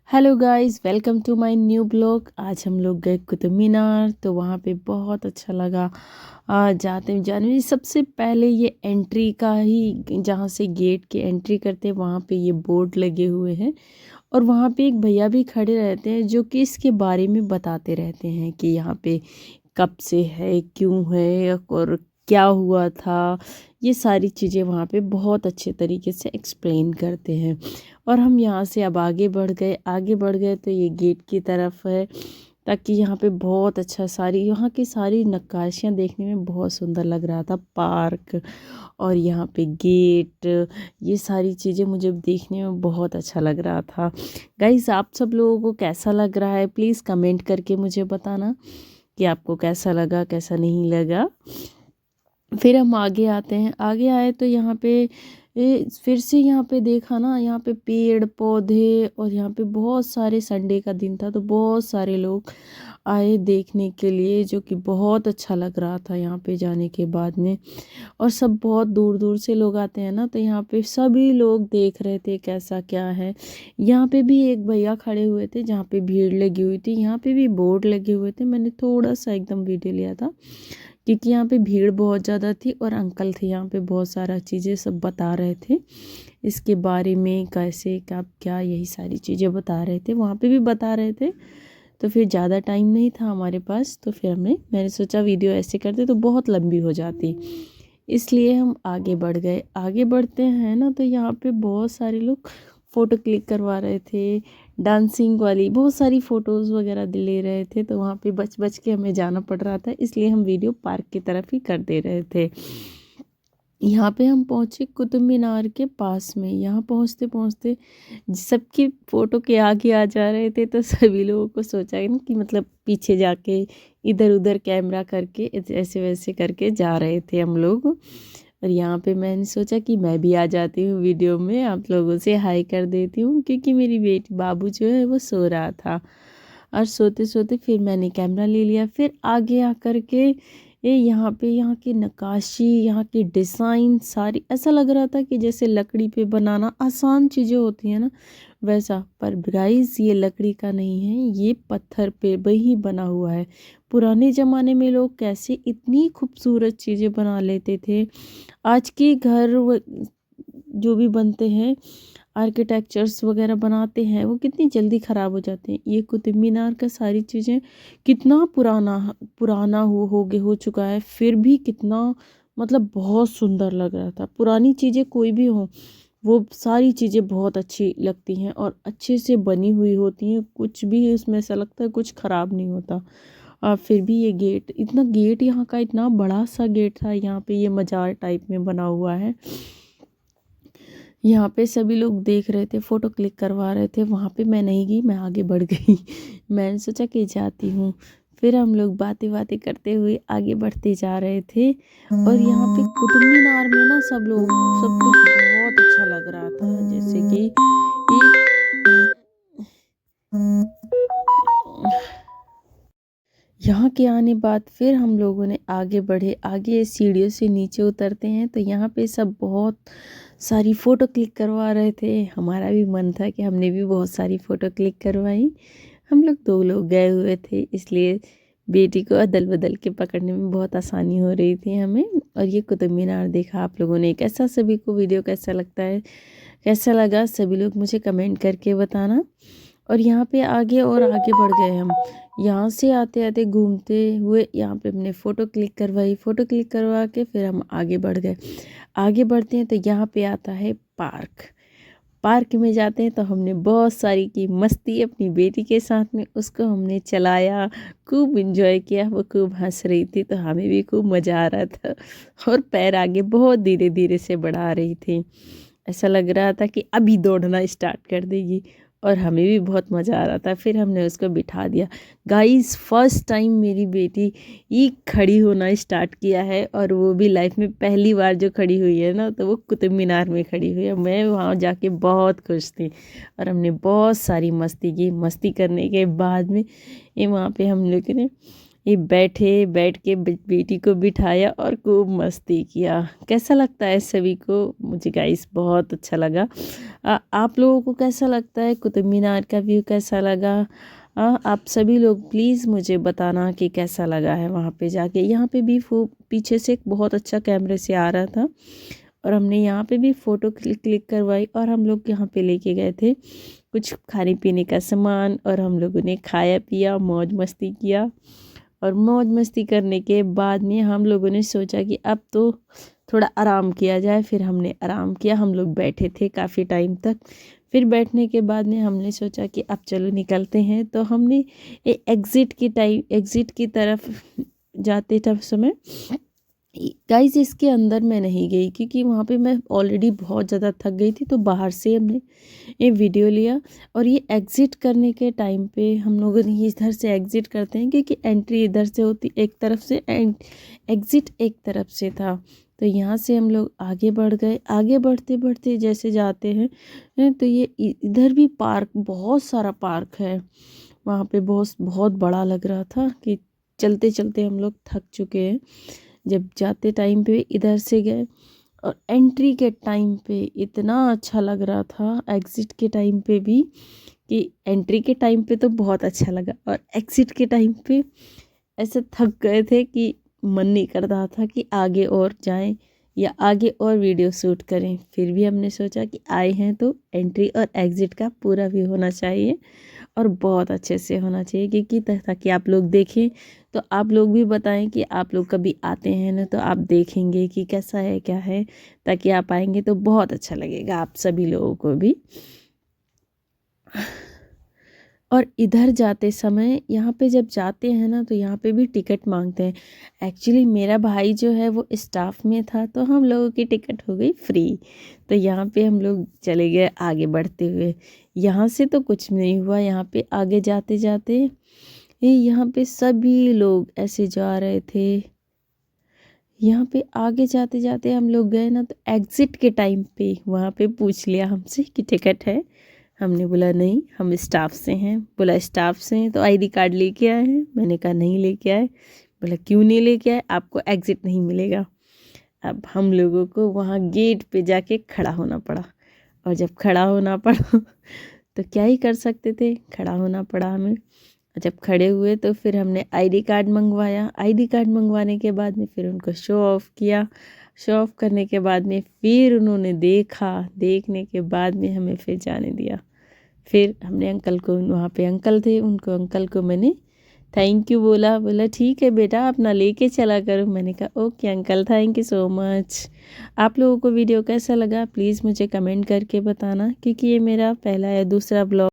Hello guys, welcome to my new blog. आज हम लोग गए कुतुब मीनार, तो वहाँ पे बहुत अच्छा लगा। जाने में सबसे पहले ये एंट्री का ही, जहाँ से गेट की एंट्री करते हैं वहाँ पे ये बोर्ड लगे हुए हैं। और वहाँ पे एक भैया भी खड़े रहते हैं जो कि इसके बारे में बताते रहते हैं कि यहाँ पे कब से है, क्यों है और क्या हुआ था। ये सारी चीज़ें वहाँ पे बहुत अच्छे तरीके से एक्सप्लेन करते हैं। और हम यहाँ से अब आगे बढ़ गए तो ये गेट की तरफ है, ताकि यहाँ पे बहुत अच्छा यहाँ की सारी नक्काशियाँ देखने में बहुत सुंदर लग रहा था। पार्क और यहाँ पे गेट, ये सारी चीज़ें मुझे देखने में बहुत अच्छा लग रहा था। गाइस, आप सब लोगों को कैसा लग रहा है, प्लीज़ कमेंट करके मुझे बताना कि आपको कैसा लगा, कैसा नहीं लगा। फिर हम आगे आते हैं, आगे आए तो यहाँ पे फिर से यहाँ पे देखा ना, यहाँ पे पेड़ पौधे, और यहाँ पे बहुत सारे, संडे का दिन था तो बहुत सारे लोग आए देखने के लिए, जो कि बहुत अच्छा लग रहा था यहाँ पे जाने के बाद में। और सब बहुत दूर दूर से लोग आते हैं ना, तो यहाँ पे सभी लोग देख रहे थे कैसा क्या है। यहाँ पे भी एक भैया खड़े हुए थे जहाँ पे भीड़ लगी हुई थी, यहाँ पे भी बोर्ड लगे हुए थे। मैंने थोड़ा सा एकदम वीडियो लिया था क्योंकि यहाँ पे भीड़ बहुत ज़्यादा थी, और अंकल थे यहाँ पे बहुत सारा चीज़ें सब बता रहे थे इसके बारे में, कैसे कब क्या, यही सारी चीज़ें बता रहे थे, वहाँ पे भी बता रहे थे। तो फिर ज़्यादा टाइम नहीं था हमारे पास, तो फिर मैंने सोचा वीडियो ऐसे करते तो बहुत लंबी हो जाती, इसलिए हम आगे बढ़ गए। आगे बढ़ते हैं ना, तो यहाँ पे बहुत सारे लोग फ़ोटो क्लिक करवा रहे थे, डांसिंग वाली बहुत सारी फ़ोटोज़ वगैरह ले रहे थे। तो वहाँ पे बच बच के हमें जाना पड़ रहा था, इसलिए हम वीडियो पार्क की तरफ ही कर दे रहे थे। यहाँ पे हम पहुँचे कुतुब मीनार के पास में। यहाँ पहुँचते पहुँचते सबकी फ़ोटो के आगे आ जा रहे थे, तो सभी लोगों को सोचा ना कि मतलब पीछे जाके इधर उधर कैमरा करके ऐसे वैसे करके जा रहे थे हम लोग। और यहाँ पे मैंने सोचा कि मैं भी आ जाती हूँ वीडियो में, आप लोगों से हाई कर देती हूँ, क्योंकि मेरी बेटी बाबू जो है वो सो रहा था। और सोते सोते फिर मैंने कैमरा ले लिया। फिर आगे आकर के यहाँ की नक्काशी, यहाँ की डिज़ाइन सारी, ऐसा लग रहा था कि जैसे लकड़ी पे बनाना आसान चीज़ें होती हैं ना, वैसा। पर गाइस, ये लकड़ी का नहीं है, ये पत्थर पे वही बना हुआ है। पुराने ज़माने में लोग कैसे इतनी खूबसूरत चीज़ें बना लेते थे। आज के घर जो भी बनते हैं, आर्किटेक्चर्स वगैरह बनाते हैं, वो कितनी जल्दी ख़राब हो जाते हैं। ये कुतुब मीनार का सारी चीज़ें कितना पुराना पुराना हो चुका है, फिर भी कितना मतलब बहुत सुंदर लग रहा था। पुरानी चीज़ें कोई भी हो, वो सारी चीज़ें बहुत अच्छी लगती हैं और अच्छे से बनी हुई होती हैं, कुछ भी उसमें ऐसा लगता है कुछ ख़राब नहीं होता। फिर भी ये गेट यहाँ का इतना बड़ा सा गेट था, यहाँ पे ये मज़ार टाइप में बना हुआ है। यहाँ पे सभी लोग देख रहे थे, फ़ोटो क्लिक करवा रहे थे। वहाँ पे मैं नहीं गई, मैं आगे बढ़ गई। मैंने सोचा कि जाती हूँ। फिर हम लोग बातें बातें करते हुए आगे बढ़ते जा रहे थे। और यहाँ पे कुतुब मीनार में ना सब कुछ बहुत अच्छा लग रहा था, जैसे कि यहाँ के आने बाद फिर हम लोगों ने आगे बढ़े। आगे सीढ़ियों से नीचे उतरते हैं, तो यहाँ पे सब बहुत सारी फ़ोटो क्लिक करवा रहे थे। हमारा भी मन था कि हमने भी बहुत सारी फ़ोटो क्लिक करवाई। हम लोग 2 लोग गए हुए थे, इसलिए बेटी को अदल बदल के पकड़ने में बहुत आसानी हो रही थी हमें। और ये कुतुब मीनार देखा आप लोगों ने। कैसा सभी को वीडियो कैसा लगता है, कैसा लगा, सभी लोग मुझे कमेंट करके बताना। और यहाँ पे आगे बढ़ गए हम। यहाँ से आते आते घूमते हुए यहाँ पे हमने फ़ोटो क्लिक करवाई। फ़ोटो क्लिक करवा के फिर हम आगे बढ़ गए। आगे बढ़ते हैं तो यहाँ पे आता है पार्क। पार्क में जाते हैं तो हमने बहुत सारी की मस्ती अपनी बेटी के साथ में, उसको हमने चलाया, खूब इंजॉय किया। वो खूब हंस रही थी, तो हमें भी खूब मज़ा आ रहा था। और पैर आगे बहुत धीरे धीरे से बढ़ा रही थी, ऐसा लग रहा था कि अभी दौड़ना स्टार्ट कर देगी। और हमें भी बहुत मज़ा आ रहा था। फिर हमने उसको बिठा दिया। गाइस, फर्स्ट टाइम मेरी बेटी ये खड़ी होना स्टार्ट किया है, और वो भी लाइफ में पहली बार जो खड़ी हुई है ना, तो वो कुतुब मीनार में खड़ी हुई है। मैं वहाँ जाके बहुत खुश थी, और हमने बहुत सारी मस्ती की। मस्ती करने के बाद में ये वहाँ पे हम लोग ने ये बैठ के बेटी को बिठाया और खूब मस्ती किया। कैसा लगता है सभी को? मुझे गाइस बहुत अच्छा लगा। आप लोगों को कैसा लगता है? कुतुब मीनार का व्यू कैसा लगा? आप सभी लोग प्लीज़ मुझे बताना कि कैसा लगा है वहाँ पे जाके। यहाँ पे भी पीछे से एक बहुत अच्छा कैमरे से आ रहा था और हमने यहाँ पे भी फ़ोटो क्लिक करवाई और हम लोग यहाँ पे लेके गए थे कुछ खाने पीने का सामान और हम लोगों ने खाया पिया, मौज मस्ती किया। और मौज मस्ती करने के बाद में हम लोगों ने सोचा कि अब तो थोड़ा आराम किया जाए। फिर हमने आराम किया। हम लोग बैठे थे काफ़ी टाइम तक। फिर बैठने के बाद में हमने सोचा कि अब चलो निकलते हैं। तो हमने एग्ज़िट की तरफ जाते समय गाइस इसके अंदर मैं नहीं गई क्योंकि वहाँ पे मैं ऑलरेडी बहुत ज़्यादा थक गई थी। तो बाहर से हमने ये वीडियो लिया और ये एग्ज़िट करने के टाइम पे हम लोगों ने इधर से एग्ज़िट करते हैं क्योंकि एंट्री इधर से होती एक तरफ से एंड एग्ज़िट एक तरफ से था। तो यहाँ से हम लोग आगे बढ़ गए। आगे बढ़ते बढ़ते जैसे जाते हैं तो ये इधर भी पार्क, बहुत सारा पार्क है वहाँ पे। बहुत बहुत बड़ा लग रहा था कि चलते चलते हम लोग थक चुके हैं। जब जाते टाइम पे इधर से गए और एंट्री के टाइम पे इतना अच्छा लग रहा था, एग्ज़िट के टाइम पे भी, कि एंट्री के टाइम पे तो बहुत अच्छा लगा और एग्ज़िट के टाइम पे ऐसे थक गए थे कि मन नहीं कर रहा था कि आगे और जाएं या आगे और वीडियो शूट करें। फिर भी हमने सोचा कि आए हैं तो एंट्री और एग्ज़िट का पूरा व्यू होना चाहिए और बहुत अच्छे से होना चाहिए क्योंकि ताकि आप लोग देखें तो आप लोग भी बताएं कि आप लोग कभी आते हैं ना तो आप देखेंगे कि कैसा है क्या है, ताकि आप आएंगे तो बहुत अच्छा लगेगा आप सभी लोगों को भी। और इधर जाते समय यहाँ पे जब जाते हैं ना तो यहाँ पे भी टिकट मांगते हैं। एक्चुअली मेरा भाई जो है वो स्टाफ में था तो हम लोगों की टिकट हो गई फ्री। तो यहाँ पे हम लोग चले गए आगे बढ़ते हुए। यहाँ से तो कुछ नहीं हुआ। यहाँ पे आगे जाते जाते यहाँ पे सभी लोग ऐसे जा रहे थे। यहाँ पे आगे जाते जाते हम लोग गए ना तो एग्ज़िट के टाइम पे वहाँ पे पूछ लिया हमसे कि टिकट है। हमने बोला नहीं, हम स्टाफ से हैं। बोला स्टाफ से हैं तो आईडी कार्ड लेके आए हैं। मैंने कहा नहीं लेके आए। बोला क्यों नहीं लेके आए? आपको एग्ज़िट नहीं मिलेगा। अब हम लोगों को वहाँ गेट पे जाके खड़ा होना पड़ा और जब खड़ा होना पड़ा तो क्या ही कर सकते थे, खड़ा होना पड़ा हमें। जब खड़े हुए तो फिर हमने आईडी कार्ड मंगवाया। आईडी कार्ड मंगवाने के बाद में फिर उनको शो ऑफ़ किया। शो ऑफ़ करने के बाद में फिर उन्होंने देखा। देखने के बाद में हमें फिर जाने दिया। फिर हमने अंकल को, वहाँ पे अंकल थे, उनको अंकल को मैंने थैंक यू बोला। बोला ठीक है बेटा अपना लेके चला करो। मैंने कहा okay uncle, thank you so much. आप लोगों को वीडियो कैसा लगा प्लीज़ मुझे कमेंट करके बताना क्योंकि ये मेरा पहला या दूसरा ब्लॉग